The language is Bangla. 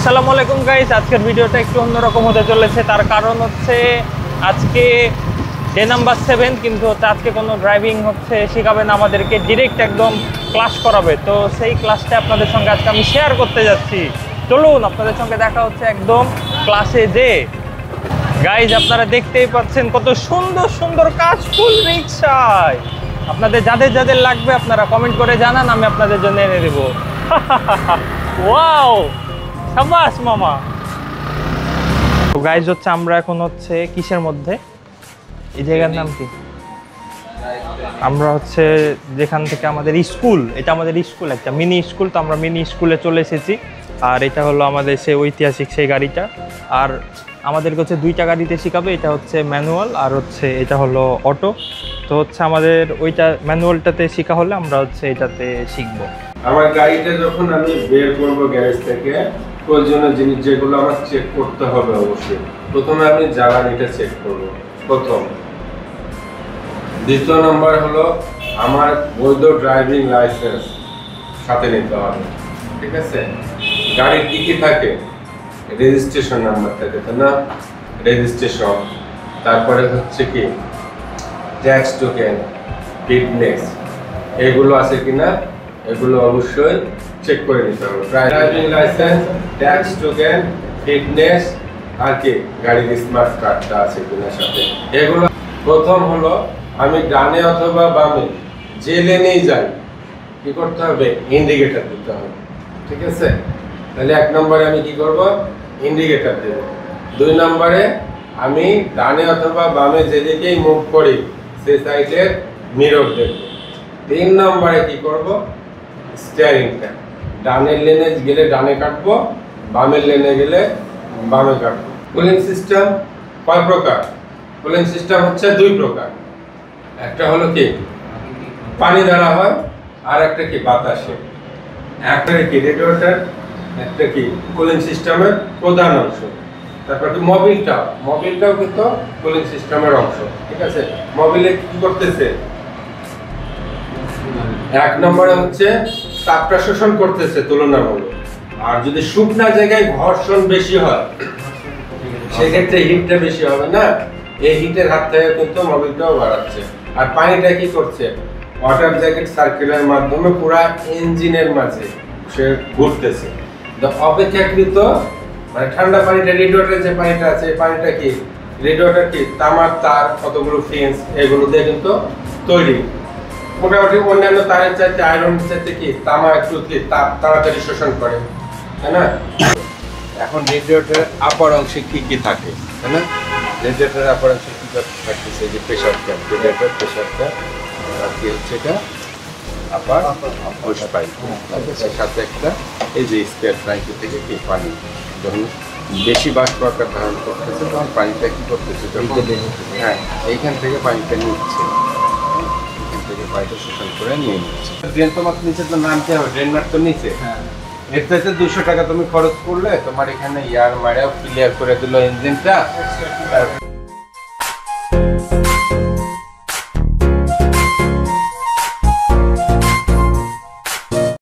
আসসালামু আলাইকুম গাইস, আজকের ভিডিওটা একটু অন্যরকম হতে চলেছে। তার কারণ হচ্ছে আজকে ডে নাম্বার 7, কিন্তু আজকে কোনো ড্রাইভিং শেখাবে না, আমাদেরকে ডিরেক্ট একদম ক্লাস করাবে। তো সেই ক্লাসটা আপনাদের সঙ্গে আজকে আমি শেয়ার করতে যাচ্ছি। চলুন, আপনাদের সঙ্গে দেখা হচ্ছে একদম ক্লাসে যে। গাইস, আপনারা দেখতেই পাচ্ছেন কত সুন্দর সুন্দর কাজ ফুল রিক্সায়। আপনাদের যাদের যাদের লাগবে আপনারা কমেন্ট করে জানান, আমি আপনাদের জন্য এনে দেবো। ওয়াও, সাবাস মামা। তো গাইস আমরা এখন কিসের মধ্যে, এই জায়গার নাম কি? আমরা যেখান থেকে আমাদের স্কুল, এটা আমাদের স্কুল, একটা মিনি স্কুল। তো আমরা মিনি স্কুলে চলে এসেছি। আর এটা হলো আমাদের সেই ঐতিহাসিক সেই গাড়িটা। আর আমাদেরকে দুইটা গাড়িতে শেখাবে, এটা ম্যানুয়াল আর এটা হলো অটো। তো আমাদের ওইটা ম্যানুয়ালটাতে শেখা হলে আমরা এটাতে শিখবো। আমার গাড়িটা যখন আমি বের করব গ্যারেজ থেকে, প্রয়োজনীয় জিনিস যেগুলো আমার চেক করতে হবে অবশ্যই। প্রথমে আমি জ্বালানিটা চেক করব প্রথম। দ্বিতীয় নম্বর হলো আমার বৈধ ড্রাইভিং লাইসেন্স সাথে নিতে হবে, ঠিক আছে? গাড়ির কি থাকে? রেজিস্ট্রেশন নাম্বার থাকে, তাই না? রেজিস্ট্রেশন, তারপরে কি ট্যাক্স টোকেন, ফিটনেস, এগুলো আছে কিনা এগুলো অবশ্যই চেক করে নিতে হবে। Driving licence, tax token, fitness, আর কি গাড়ির স্মার্ট কার্ডটা আছে কিনা সাথে। এগুলো প্রথম হলো আমি ডানে অথবা বামে যে লেনেই যাই কি করতে হবে? ইন্ডিকেটর দিতে হবে, ঠিক আছে? তাহলে 1 নম্বরে আমি কি করব? ইন্ডিকেটর দেব। 2 নম্বরে আমি ডানে অথবা বামে যেদিকেই মুভ করি সেই সাইডের মিরর দেখব। 3 নম্বরে কি করব? স্টিয়ারিংটা ডানের লেনে গেলে ডানে কাটবো, বামের লেনে গেলে বামে কাটবো। কুলিং সিস্টেম কয় প্রকার? কুলিং সিস্টেম 2 প্রকার। একটা হলো কি পানি দ্বারা হয়, আর একটা কি বাতাসে। একটা কি রেডিয়েটর, একটা কি কুলিং সিস্টেমের প্রধান অংশ। তারপর কি মোবিলটাও কিন্তু কুলিং সিস্টেমের অংশ, ঠিক আছে? মোবিলে কি করতেছে? 1 নম্বরে তাপটা শোষণ করতেছে তুলনামূলক। আর যদি শুকনা জায়গায় ঘর্ষণ বেশি হয় সেক্ষেত্রে হিটটা বেশি হবে না, এই হিটের হাত থেকে কিন্তু মোবিলটাও বাড়াচ্ছে। আর পানিটা কি করছে? ওয়াটার জ্যাকেট সার্কেলের মাধ্যমে পুরো ইঞ্জিনের মাঝে সে ঘুরতেছে। তো অপেক্ষাকৃত মানে ঠান্ডা পানিটা, রেডিয়েটরের যে পানিটা আছে, এই পানিটা কি রেডিয়েটর কি তামার তার, কতগুলো ফিন্স, এগুলো দিয়ে কিন্তু তৈরি। মোটামুটি অন্যান্য তারের চাইতে, আয়রন চাইতে কি তামা একটু কি তাপ তাড়াতাড়ি শোষণ করে, তাই না? এখন রেডিয়েটরের আপার অংশে কি কি থাকে, তাই না? রেডিয়েটরের আপার অংশে কি থাকতেছে? যে pressure cap, radiator pressure cap, আর কি এটা আপার হোস পাইপ, সাথে একটা এই যে স্পেয়ার ট্যাঙ্কি থেকে কি পানি যখন বেশি বাষ্প আকার ধারণ করতেছে তখন পানিটা কি করতেছে? হ্যাঁ, এইখান থেকে পানিটা নিচ্ছে, পানিটা শোষণ করে নিয়ে নিচ্ছে। ড্রেন তোমার নিচে তো নামতে হবে, ড্রেন মার তো নিচে। এর চাইতে 200 টাকা তুমি খরচ করলে তোমার এখানে ইয়ার মারাও ক্লিয়ার করে দিল ইঞ্জিনটা।